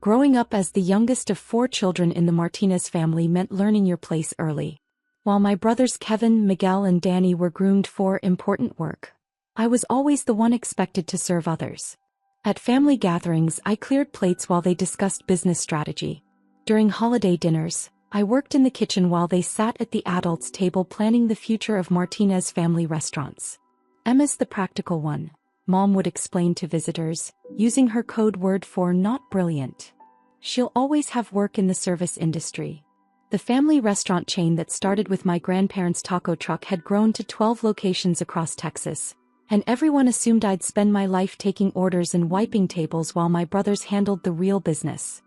Growing up as the youngest of 4 children in the Martinez family meant learning your place early. While my brothers Kevin, Miguel and Danny were groomed for important work, I was always the one expected to serve others. At family gatherings, I cleared plates while they discussed business strategy. During holiday dinners, I worked in the kitchen while they sat at the adults' table planning the future of Martinez family restaurants. Emma's the practical one, Mom would explain to visitors, using her code word for not brilliant. She'll always have work in the service industry. The family restaurant chain that started with my grandparents' taco truck had grown to 12 locations across Texas, and everyone assumed I'd spend my life taking orders and wiping tables while my brothers handled the real business.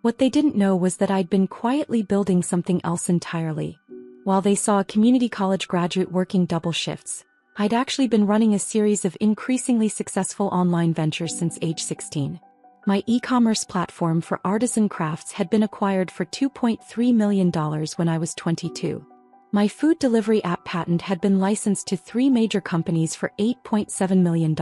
What they didn't know was that I'd been quietly building something else entirely. While they saw a community college graduate working double shifts, I'd actually been running a series of increasingly successful online ventures since age 16. My e-commerce platform for artisan crafts had been acquired for $2.3 million when I was 22. My food delivery app patent had been licensed to 3 major companies for $8.7 million.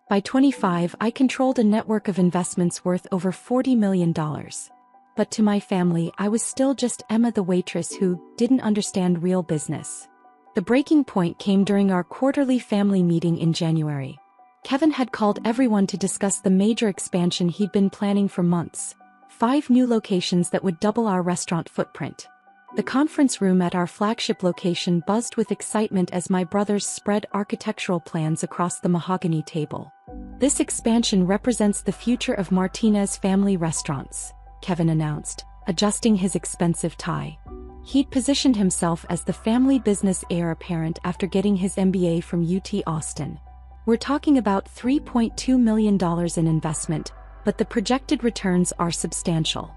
By 25, I controlled a network of investments worth over $40 million. But to my family, I was still just Emma the waitress who didn't understand real business. The breaking point came during our quarterly family meeting in January. Kevin had called everyone to discuss the major expansion he'd been planning for months, 5 new locations that would double our restaurant footprint. The conference room at our flagship location buzzed with excitement as my brothers spread architectural plans across the mahogany table. "This expansion represents the future of Martinez family restaurants," Kevin announced, adjusting his expensive tie. He'd positioned himself as the family business heir apparent after getting his MBA from UT Austin. "We're talking about $3.2 million in investment, but the projected returns are substantial."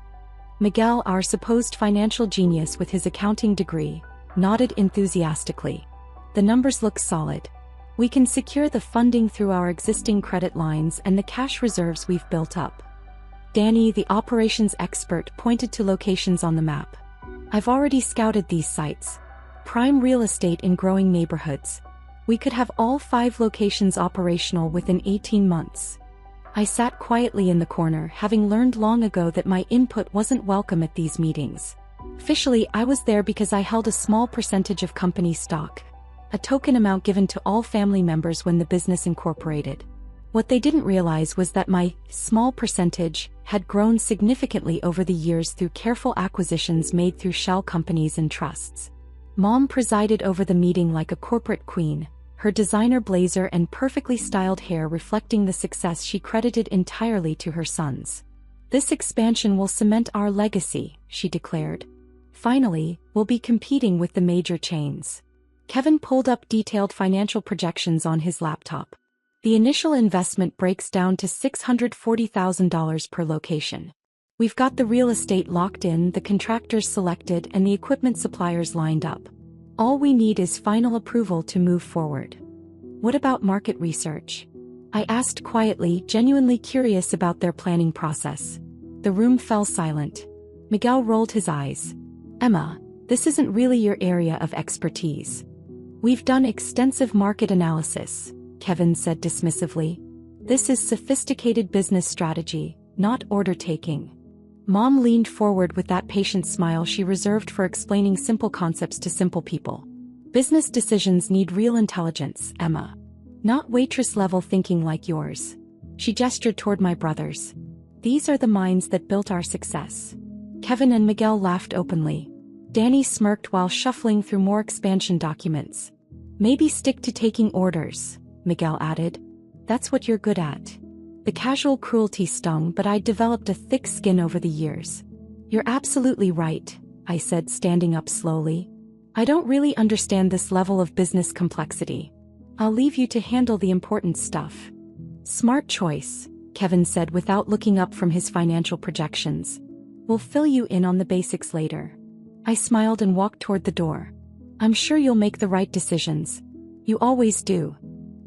Miguel, our supposed financial genius with his accounting degree, nodded enthusiastically. "The numbers look solid. We can secure the funding through our existing credit lines and the cash reserves we've built up." Danny, the operations expert, pointed to locations on the map. "I've already scouted these sites. Prime real estate in growing neighborhoods. We could have all 5 locations operational within 18 months. I sat quietly in the corner, having learned long ago that my input wasn't welcome at these meetings. Officially, I was there because I held a small percentage of company stock, a token amount given to all family members when the business incorporated. What they didn't realize was that my small percentage had grown significantly over the years through careful acquisitions made through shell companies and trusts. Mom presided over the meeting like a corporate queen, her designer blazer and perfectly styled hair reflecting the success she credited entirely to her sons. "This expansion will cement our legacy," she declared. "Finally, we'll be competing with the major chains." Kevin pulled up detailed financial projections on his laptop. "The initial investment breaks down to $640,000 per location. We've got the real estate locked in, the contractors selected, and the equipment suppliers lined up. All we need is final approval to move forward." "What about market research?" I asked quietly, genuinely curious about their planning process. The room fell silent. Miguel rolled his eyes. "Emma, this isn't really your area of expertise." "We've done extensive market analysis," Kevin said dismissively. "This is sophisticated business strategy, not order taking." Mom leaned forward with that patient smile she reserved for explaining simple concepts to simple people. "Business decisions need real intelligence, Emma. Not waitress-level thinking like yours." She gestured toward my brothers. "These are the minds that built our success." Kevin and Miguel laughed openly. Danny smirked while shuffling through more expansion documents. "Maybe stick to taking orders," Miguel added. "That's what you're good at." The casual cruelty stung, but I'd developed a thick skin over the years. "You're absolutely right," I said, standing up slowly. "I don't really understand this level of business complexity. I'll leave you to handle the important stuff." "Smart choice," Kevin said without looking up from his financial projections. "We'll fill you in on the basics later." I smiled and walked toward the door. "I'm sure you'll make the right decisions. You always do."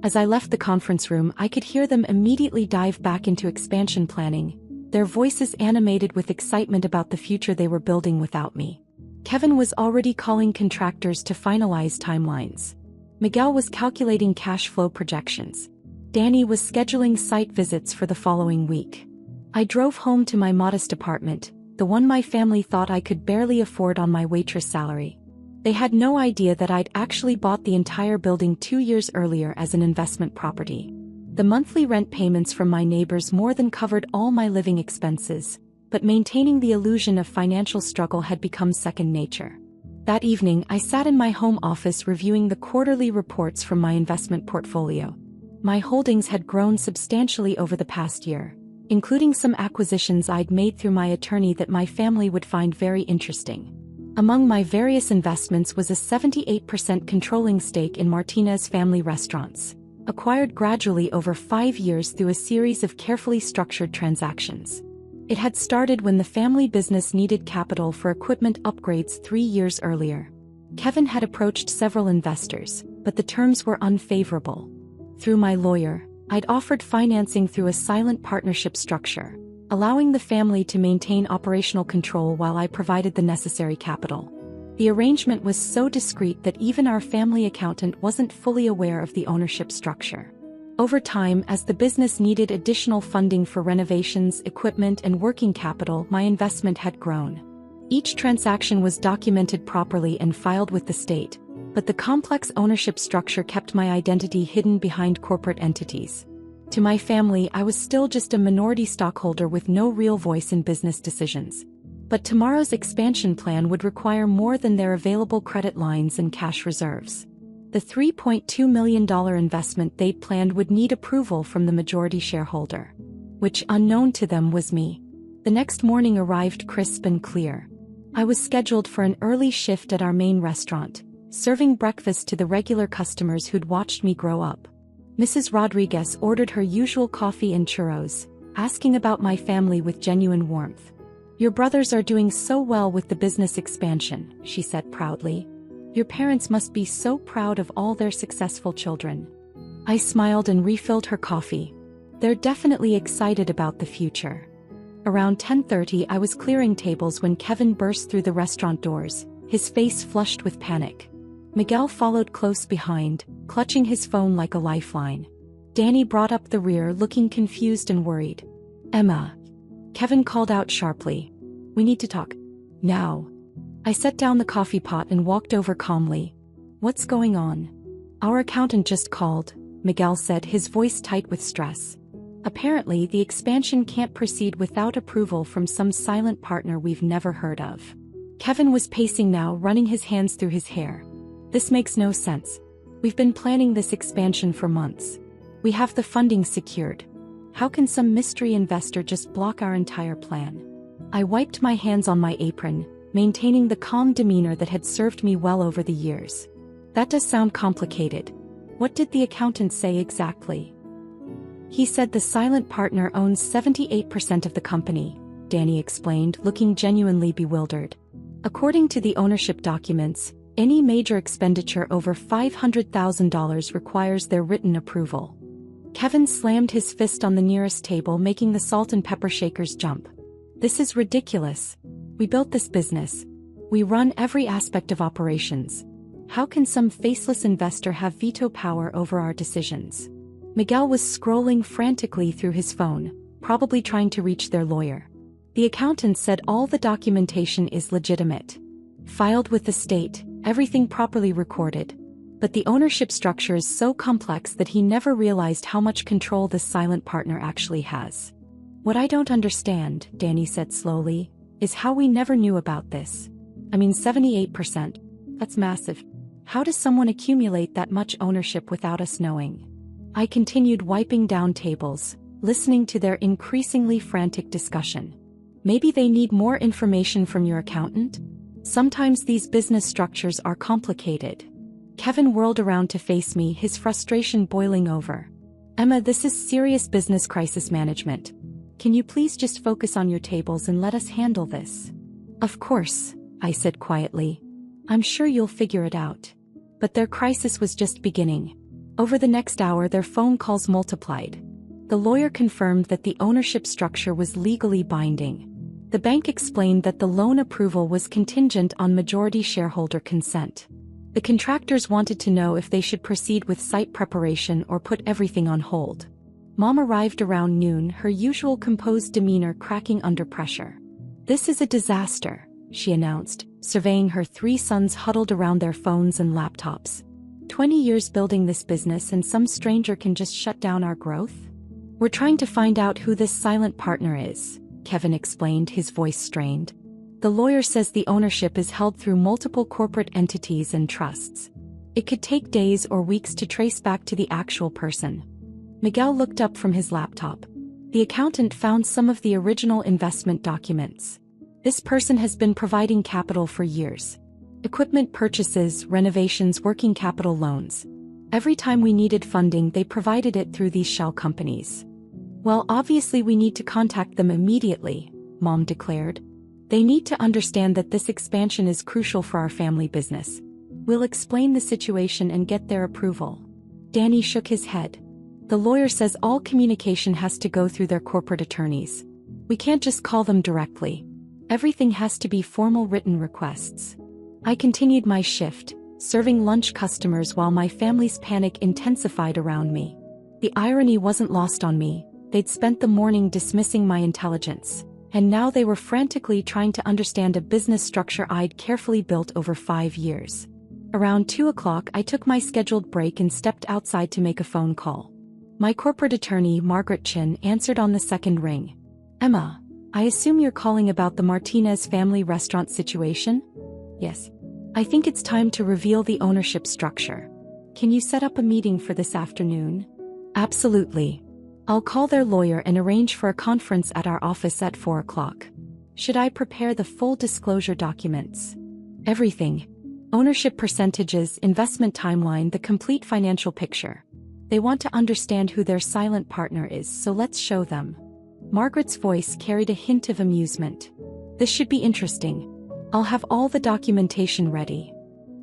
As I left the conference room, I could hear them immediately dive back into expansion planning, their voices animated with excitement about the future they were building without me. Kevin was already calling contractors to finalize timelines. Miguel was calculating cash flow projections. Danny was scheduling site visits for the following week. I drove home to my modest apartment, the one my family thought I could barely afford on my waitress salary. They had no idea that I'd actually bought the entire building 2 years earlier as an investment property. The monthly rent payments from my neighbors more than covered all my living expenses, but maintaining the illusion of financial struggle had become second nature. That evening, I sat in my home office reviewing the quarterly reports from my investment portfolio. My holdings had grown substantially over the past year, including some acquisitions I'd made through my attorney that my family would find very interesting. Among my various investments was a 78% controlling stake in Martinez Family Restaurants, acquired gradually over 5 years through a series of carefully structured transactions. It had started when the family business needed capital for equipment upgrades 3 years earlier. Kevin had approached several investors, but the terms were unfavorable. Through my lawyer, I'd offered financing through a silent partnership structure, allowing the family to maintain operational control while I provided the necessary capital. The arrangement was so discreet that even our family accountant wasn't fully aware of the ownership structure. Over time, as the business needed additional funding for renovations, equipment, and working capital, my investment had grown. Each transaction was documented properly and filed with the state, but the complex ownership structure kept my identity hidden behind corporate entities. To my family, I was still just a minority stockholder with no real voice in business decisions. But tomorrow's expansion plan would require more than their available credit lines and cash reserves. The $3.2 million investment they'd planned would need approval from the majority shareholder, which, unknown to them, was me. The next morning arrived crisp and clear. I was scheduled for an early shift at our main restaurant, serving breakfast to the regular customers who'd watched me grow up. Mrs. Rodriguez ordered her usual coffee and churros, asking about my family with genuine warmth. "Your brothers are doing so well with the business expansion," she said proudly. "Your parents must be so proud of all their successful children." I smiled and refilled her coffee. "They're definitely excited about the future." Around 10:30, I was clearing tables when Kevin burst through the restaurant doors, his face flushed with panic. Miguel followed close behind, clutching his phone like a lifeline. Danny brought up the rear, looking confused and worried. "Emma," Kevin called out sharply. "We need to talk. Now." I set down the coffee pot and walked over calmly. "What's going on?" "Our accountant just called," Miguel said, his voice tight with stress. "Apparently, the expansion can't proceed without approval from some silent partner we've never heard of." Kevin was pacing now, running his hands through his hair. "This makes no sense. We've been planning this expansion for months. We have the funding secured. How can some mystery investor just block our entire plan?" I wiped my hands on my apron, maintaining the calm demeanor that had served me well over the years. "That does sound complicated. What did the accountant say exactly?" "He said the silent partner owns 78% of the company," Danny explained, looking genuinely bewildered. "According to the ownership documents, any major expenditure over $500,000 requires their written approval." Kevin slammed his fist on the nearest table, making the salt and pepper shakers jump. "This is ridiculous. We built this business. We run every aspect of operations. How can some faceless investor have veto power over our decisions?" Miguel was scrolling frantically through his phone, probably trying to reach their lawyer. "The accountant said all the documentation is legitimate. Filed with the state, everything properly recorded. But the ownership structure is so complex that he never realized how much control this silent partner actually has." "What I don't understand," Danny said slowly, "is how we never knew about this. I mean, 78%. That's massive. How does someone accumulate that much ownership without us knowing?" I continued wiping down tables, listening to their increasingly frantic discussion. "Maybe they need more information from your accountant? Sometimes these business structures are complicated." Kevin whirled around to face me, his frustration boiling over. "Emma, this is serious business crisis management. Can you please just focus on your tables and let us handle this?" "Of course," I said quietly. "I'm sure you'll figure it out." But their crisis was just beginning. Over the next hour, their phone calls multiplied. The lawyer confirmed that the ownership structure was legally binding. The bank explained that the loan approval was contingent on majority shareholder consent. The contractors wanted to know if they should proceed with site preparation or put everything on hold. Mom arrived around noon, her usual composed demeanor cracking under pressure. "This is a disaster," she announced, surveying her 3 sons huddled around their phones and laptops. 20 years building this business and some stranger can just shut down our growth? "We're trying to find out who this silent partner is," Kevin explained, his voice strained. "The lawyer says the ownership is held through multiple corporate entities and trusts. It could take days or weeks to trace back to the actual person." Miguel looked up from his laptop. The accountant found some of the original investment documents. "This person has been providing capital for years. Equipment purchases, renovations, working capital loans. Every time we needed funding, they provided it through these shell companies." "Well, obviously we need to contact them immediately," Mom declared. "They need to understand that this expansion is crucial for our family business. We'll explain the situation and get their approval." Danny shook his head. "The lawyer says all communication has to go through their corporate attorneys. We can't just call them directly. Everything has to be formal written requests." I continued my shift, serving lunch customers while my family's panic intensified around me. The irony wasn't lost on me. They'd spent the morning dismissing my intelligence, and now they were frantically trying to understand a business structure I'd carefully built over 5 years. Around 2 o'clock, I took my scheduled break and stepped outside to make a phone call. My corporate attorney, Margaret Chin, answered on the second ring. "Emma, I assume you're calling about the Martinez family restaurant situation?" "Yes. I think it's time to reveal the ownership structure. Can you set up a meeting for this afternoon?" "Absolutely. I'll call their lawyer and arrange for a conference at our office at 4 o'clock. Should I prepare the full disclosure documents?" "Everything. Ownership percentages, investment timeline, the complete financial picture. They want to understand who their silent partner is, so let's show them." Margaret's voice carried a hint of amusement. "This should be interesting. I'll have all the documentation ready."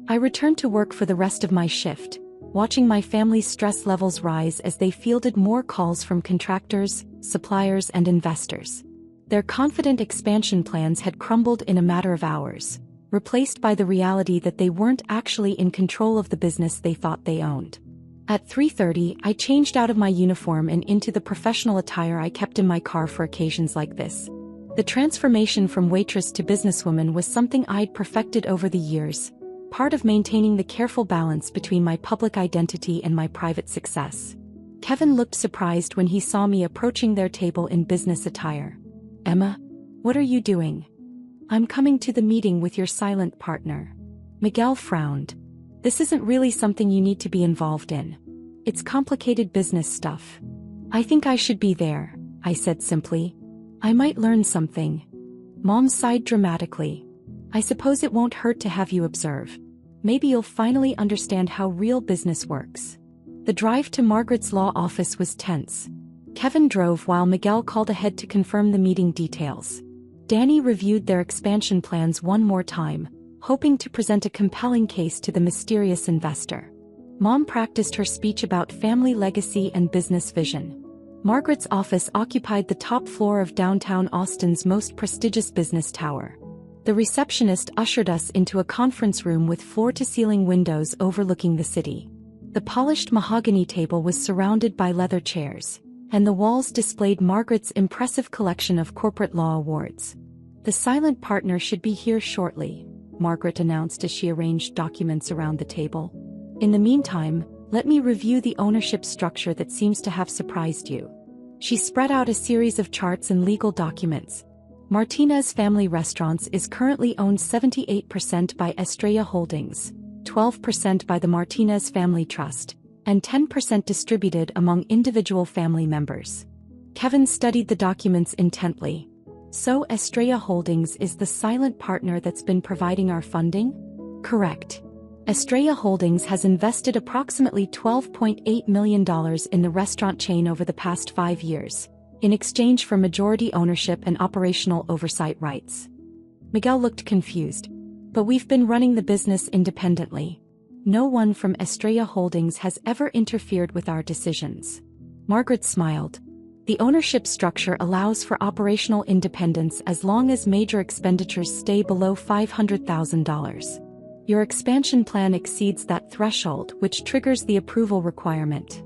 I returned to work for the rest of my shift, watching my family's stress levels rise as they fielded more calls from contractors, suppliers, and investors. Their confident expansion plans had crumbled in a matter of hours, replaced by the reality that they weren't actually in control of the business they thought they owned. At 3:30, I changed out of my uniform and into the professional attire I kept in my car for occasions like this. The transformation from waitress to businesswoman was something I'd perfected over the years, part of maintaining the careful balance between my public identity and my private success. Kevin looked surprised when he saw me approaching their table in business attire. "Emma, what are you doing?" "I'm coming to the meeting with your silent partner." Miguel frowned. "This isn't really something you need to be involved in. It's complicated business stuff." "I think I should be there," I said simply. "I might learn something." Mom sighed dramatically. "I suppose it won't hurt to have you observe. Maybe you'll finally understand how real business works." The drive to Margaret's law office was tense. Kevin drove while Miguel called ahead to confirm the meeting details. Danny reviewed their expansion plans one more time, hoping to present a compelling case to the mysterious investor. Mom practiced her speech about family legacy and business vision. Margaret's office occupied the top floor of downtown Austin's most prestigious business tower. The receptionist ushered us into a conference room with floor-to-ceiling windows overlooking the city. The polished mahogany table was surrounded by leather chairs, and the walls displayed Margaret's impressive collection of corporate law awards. "The silent partner should be here shortly," Margaret announced as she arranged documents around the table. "In the meantime, let me review the ownership structure that seems to have surprised you." She spread out a series of charts and legal documents. Martinez Family Restaurants is currently owned 78% by Estrella Holdings, 12% by the Martinez Family Trust, and 10% distributed among individual family members. Kevin studied the documents intently. "So Estrella Holdings is the silent partner that's been providing our funding?" "Correct. Estrella Holdings has invested approximately $12.8 million in the restaurant chain over the past 5 years, in exchange for majority ownership and operational oversight rights." Miguel looked confused. "But we've been running the business independently. No one from Estrella Holdings has ever interfered with our decisions." Margaret smiled. "The ownership structure allows for operational independence as long as major expenditures stay below $500,000. Your expansion plan exceeds that threshold, which triggers the approval requirement."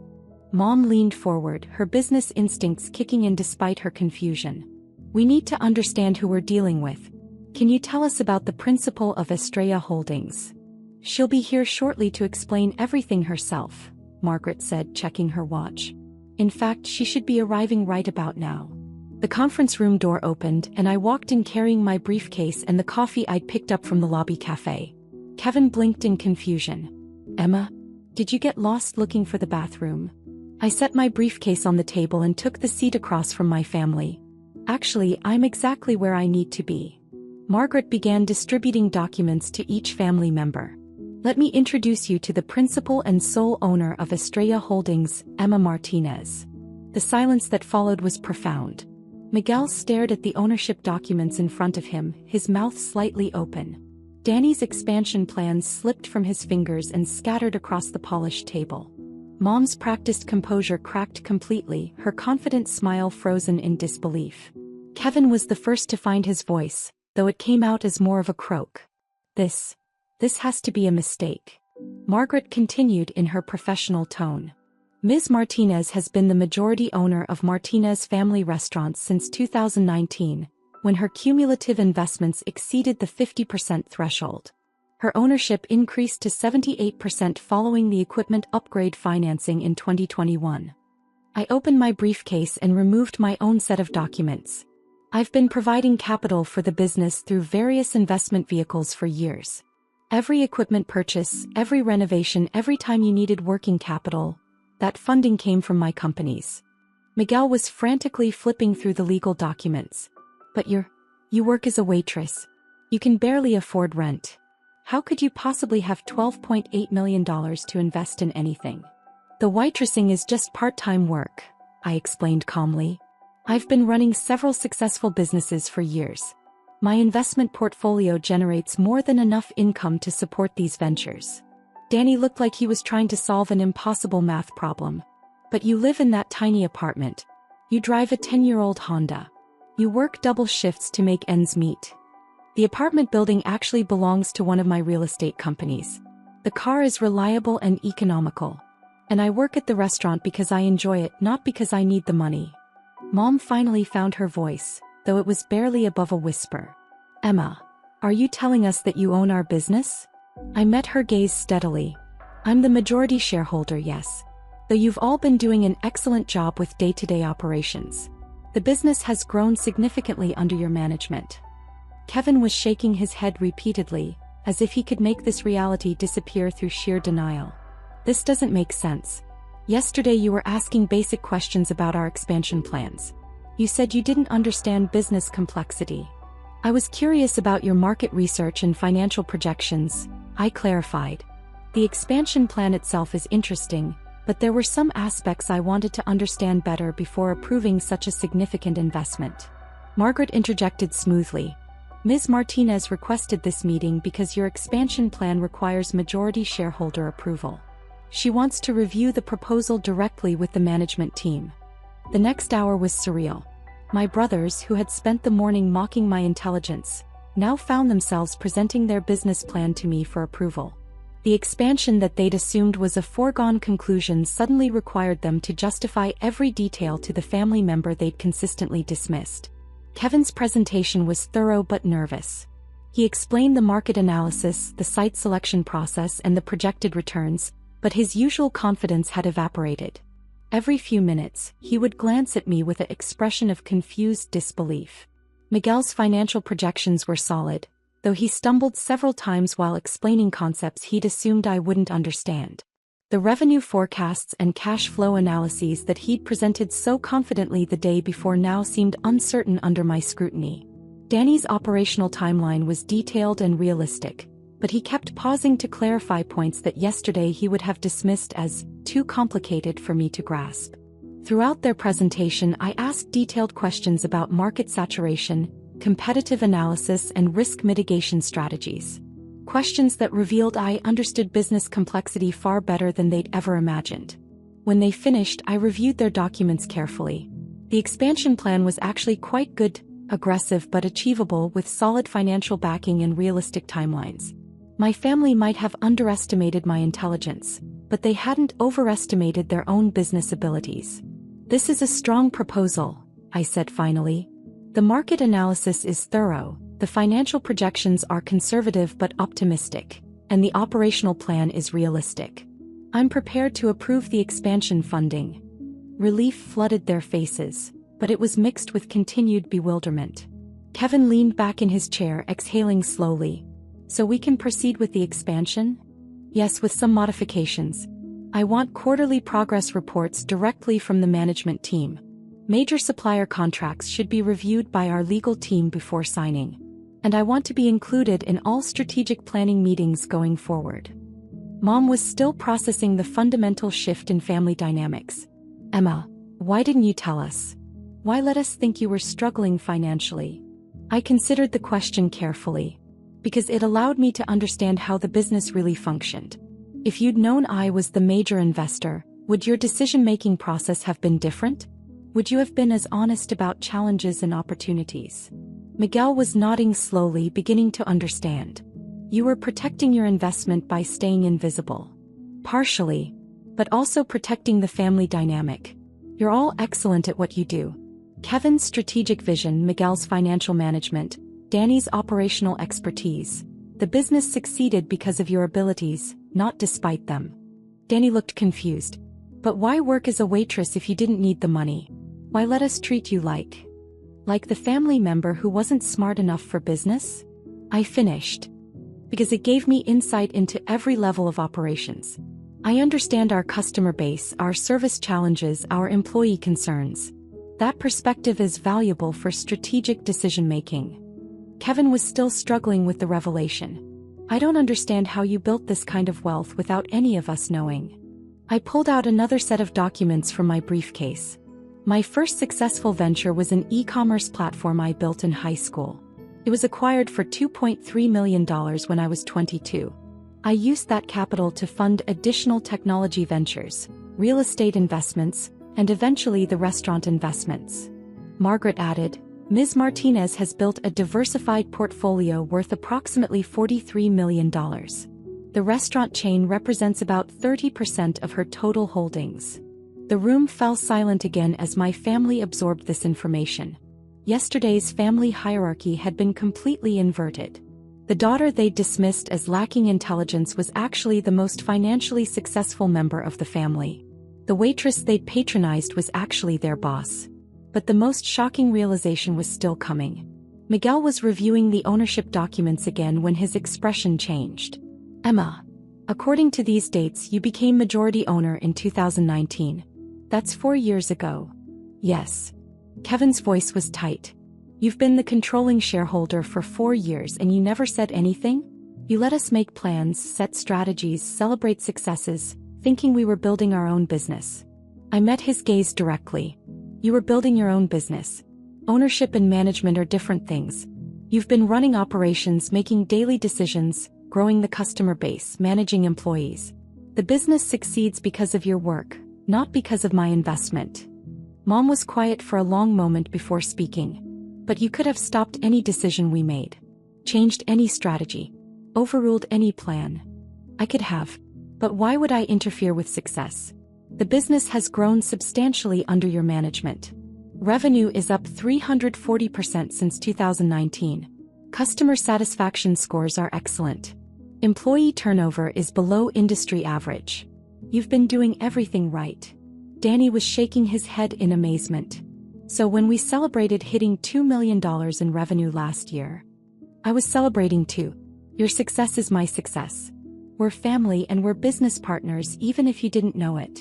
Mom leaned forward, her business instincts kicking in despite her confusion. We need to understand who we're dealing with. Can you tell us about the principal of Estrella Holdings? She'll be here shortly to explain everything herself, Margaret said, checking her watch. In fact, she should be arriving right about now. The conference room door opened and I walked in carrying my briefcase and the coffee I'd picked up from the lobby cafe. Kevin blinked in confusion. Emma, did you get lost looking for the bathroom? I set my briefcase on the table and took the seat across from my family. Actually, I'm exactly where I need to be. Margaret began distributing documents to each family member. Let me introduce you to the principal and sole owner of Estrella Holdings, Emma Martinez. The silence that followed was profound. Miguel stared at the ownership documents in front of him, his mouth slightly open. Danny's expansion plans slipped from his fingers and scattered across the polished table. Mom's practiced composure cracked completely, her confident smile frozen in disbelief. Kevin was the first to find his voice, though it came out as more of a croak. This has to be a mistake. Margaret continued in her professional tone. Ms. Martinez has been the majority owner of Martinez Family Restaurants since 2019, when her cumulative investments exceeded the 50% threshold. Her ownership increased to 78% following the equipment upgrade financing in 2021. I opened my briefcase and removed my own set of documents. I've been providing capital for the business through various investment vehicles for years. Every equipment purchase, every renovation, every time you needed working capital, that funding came from my companies. Miguel was frantically flipping through the legal documents. But you work as a waitress. You can barely afford rent. How could you possibly have $12.8 million to invest in anything? The waitressing is just part-time work, I explained calmly. I've been running several successful businesses for years. My investment portfolio generates more than enough income to support these ventures. Danny looked like he was trying to solve an impossible math problem. But you live in that tiny apartment. You drive a 10-year-old Honda. You work double shifts to make ends meet. The apartment building actually belongs to one of my real estate companies. The car is reliable and economical. And I work at the restaurant because I enjoy it, not because I need the money. Mom finally found her voice, though it was barely above a whisper. Emma, are you telling us that you own our business? I met her gaze steadily. I'm the majority shareholder, yes. Though you've all been doing an excellent job with day-to-day operations. The business has grown significantly under your management. Kevin was shaking his head repeatedly, as if he could make this reality disappear through sheer denial. This doesn't make sense. Yesterday you were asking basic questions about our expansion plans. You said you didn't understand business complexity. I was curious about your market research and financial projections, I clarified. The expansion plan itself is interesting, but there were some aspects I wanted to understand better before approving such a significant investment. Margaret interjected smoothly. Ms. Martinez requested this meeting because your expansion plan requires majority shareholder approval. She wants to review the proposal directly with the management team. The next hour was surreal. My brothers, who had spent the morning mocking my intelligence, now found themselves presenting their business plan to me for approval. The expansion that they'd assumed was a foregone conclusion suddenly required them to justify every detail to the family member they'd consistently dismissed. Kevin's presentation was thorough but nervous. He explained the market analysis, the site selection process, and the projected returns, but his usual confidence had evaporated. Every few minutes, he would glance at me with an expression of confused disbelief. Miguel's financial projections were solid, though he stumbled several times while explaining concepts he'd assumed I wouldn't understand. The revenue forecasts and cash flow analyses that he'd presented so confidently the day before now seemed uncertain under my scrutiny. Danny's operational timeline was detailed and realistic, but he kept pausing to clarify points that yesterday he would have dismissed as too complicated for me to grasp. Throughout their presentation, I asked detailed questions about market saturation, competitive analysis, and risk mitigation strategies. Questions that revealed I understood business complexity far better than they'd ever imagined. When they finished, I reviewed their documents carefully. The expansion plan was actually quite good, aggressive but achievable with solid financial backing and realistic timelines. My family might have underestimated my intelligence, but they hadn't overestimated their own business abilities. "This is a strong proposal," I said finally. "The market analysis is thorough, the financial projections are conservative but optimistic, and the operational plan is realistic. I'm prepared to approve the expansion funding." Relief flooded their faces, but it was mixed with continued bewilderment. Kevin leaned back in his chair, exhaling slowly. "So we can proceed with the expansion?" "Yes, with some modifications. I want quarterly progress reports directly from the management team. Major supplier contracts should be reviewed by our legal team before signing. And I want to be included in all strategic planning meetings going forward." Mom was still processing the fundamental shift in family dynamics. "Emma, why didn't you tell us? Why let us think you were struggling financially?" I considered the question carefully. Because it allowed me to understand how the business really functioned. If you'd known I was the major investor, would your decision-making process have been different? Would you have been as honest about challenges and opportunities? Miguel was nodding slowly, beginning to understand. "You were protecting your investment by staying invisible." "Partially. But also protecting the family dynamic. You're all excellent at what you do. Kevin's strategic vision, Miguel's financial management, Danny's operational expertise. The business succeeded because of your abilities, not despite them." Danny looked confused. "But why work as a waitress if you didn't need the money? Why let us treat you like the family member who wasn't smart enough for business?" I finished. "Because it gave me insight into every level of operations. I understand our customer base, our service challenges, our employee concerns. That perspective is valuable for strategic decision-making." Kevin was still struggling with the revelation. "I don't understand how you built this kind of wealth without any of us knowing." I pulled out another set of documents from my briefcase. My first successful venture was an e-commerce platform I built in high school. It was acquired for $2.3 million when I was 22. I used that capital to fund additional technology ventures, real estate investments, and eventually the restaurant investments. Margaret added, "Ms. Martinez has built a diversified portfolio worth approximately $43 million. The restaurant chain represents about 30% of her total holdings." The room fell silent again as my family absorbed this information. Yesterday's family hierarchy had been completely inverted. The daughter they'd dismissed as lacking intelligence was actually the most financially successful member of the family. The waitress they'd patronized was actually their boss. But the most shocking realization was still coming. Miguel was reviewing the ownership documents again when his expression changed. "Emma, according to these dates you became majority owner in 2019. That's 4 years ago." "Yes." Kevin's voice was tight. "You've been the controlling shareholder for 4 years and you never said anything? You let us make plans, set strategies, celebrate successes, thinking we were building our own business." I met his gaze directly. "You were building your own business. Ownership and management are different things. You've been running operations, making daily decisions, growing the customer base, managing employees. The business succeeds because of your work, not because of my investment." Mom was quiet for a long moment before speaking. "But you could have stopped any decision we made. Changed any strategy. Overruled any plan." "I could have. But why would I interfere with success? The business has grown substantially under your management. Revenue is up 340% since 2019. Customer satisfaction scores are excellent. Employee turnover is below industry average. You've been doing everything right." Danny was shaking his head in amazement. "So when we celebrated hitting $2 million in revenue last year, I was celebrating too. Your success is my success. We're family and we're business partners even if you didn't know it."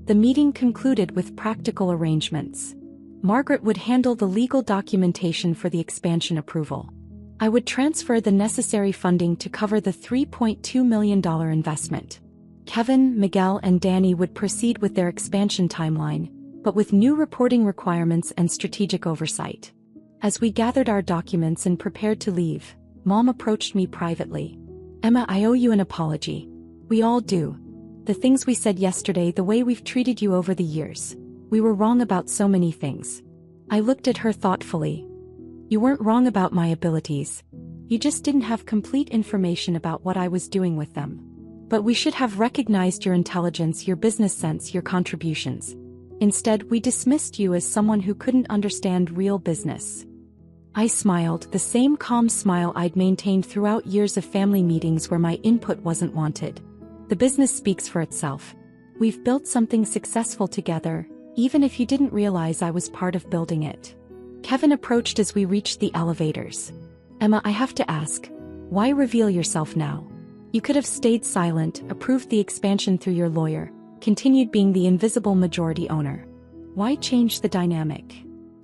The meeting concluded with practical arrangements. Margaret would handle the legal documentation for the expansion approval. I would transfer the necessary funding to cover the $3.2 million investment. Kevin, Miguel and Danny would proceed with their expansion timeline, but with new reporting requirements and strategic oversight. As we gathered our documents and prepared to leave, Mom approached me privately. "Emma, I owe you an apology. We all do. The things we said yesterday, the way we've treated you over the years. We were wrong about so many things." I looked at her thoughtfully. "You weren't wrong about my abilities. You just didn't have complete information about what I was doing with them." But we should have recognized your intelligence, your business sense, your contributions. Instead, we dismissed you as someone who couldn't understand real business." I smiled, the same calm smile I'd maintained throughout years of family meetings where my input wasn't wanted. "The business speaks for itself. We've built something successful together, even if you didn't realize I was part of building it." Kevin approached as we reached the elevators. "Emma, I have to ask, why reveal yourself now? You could have stayed silent, approved the expansion through your lawyer, continued being the invisible majority owner. Why change the dynamic?"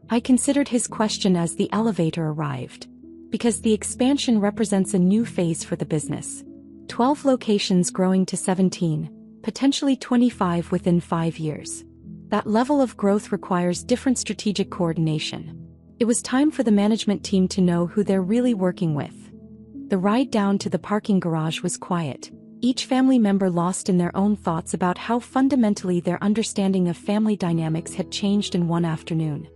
I considered his question as the elevator arrived. Because the expansion represents a new phase for the business. 12 locations growing to 17, potentially 25 within 5 years. That level of growth requires different strategic coordination. It was time for the management team to know who they're really working with. The ride down to the parking garage was quiet, each family member lost in their own thoughts about how fundamentally their understanding of family dynamics had changed in one afternoon.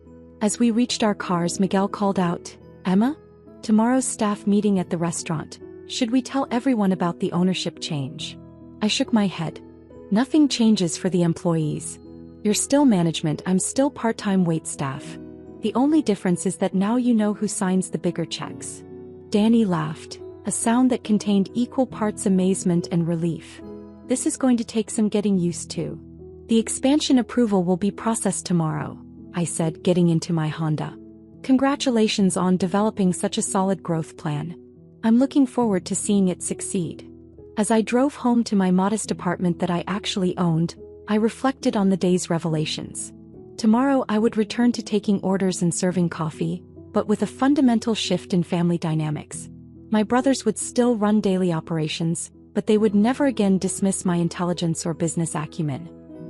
As we reached our cars, Miguel called out, "Emma? Tomorrow's staff meeting at the restaurant. Should we tell everyone about the ownership change?" I shook my head. "Nothing changes for the employees. You're still management, I'm still part-time waitstaff. The only difference is that now you know who signs the bigger checks." Danny laughed, a sound that contained equal parts amazement and relief. "This is going to take some getting used to. The expansion approval will be processed tomorrow," I said, getting into my Honda. "Congratulations on developing such a solid growth plan. I'm looking forward to seeing it succeed." As I drove home to my modest apartment that I actually owned, I reflected on the day's revelations. Tomorrow I would return to taking orders and serving coffee, but with a fundamental shift in family dynamics. My brothers would still run daily operations, but they would never again dismiss my intelligence or business acumen.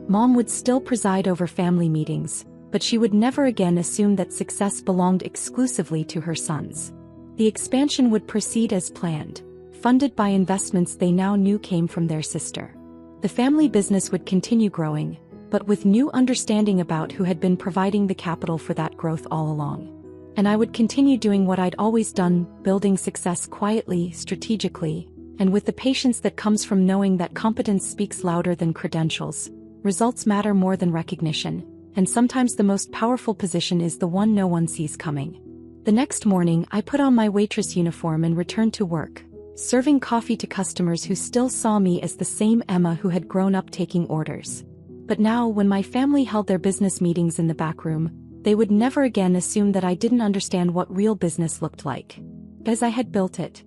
Mom would still preside over family meetings, but she would never again assume that success belonged exclusively to her sons. The expansion would proceed as planned, funded by investments they now knew came from their sister. The family business would continue growing, but with new understanding about who had been providing the capital for that growth all along. And I would continue doing what I'd always done, building success quietly, strategically, and with the patience that comes from knowing that competence speaks louder than credentials, results matter more than recognition, and sometimes the most powerful position is the one no one sees coming. The next morning, I put on my waitress uniform and returned to work, serving coffee to customers who still saw me as the same Emma who had grown up taking orders. But now, when my family held their business meetings in the back room, they would never again assume that I didn't understand what real business looked like. As I had built it,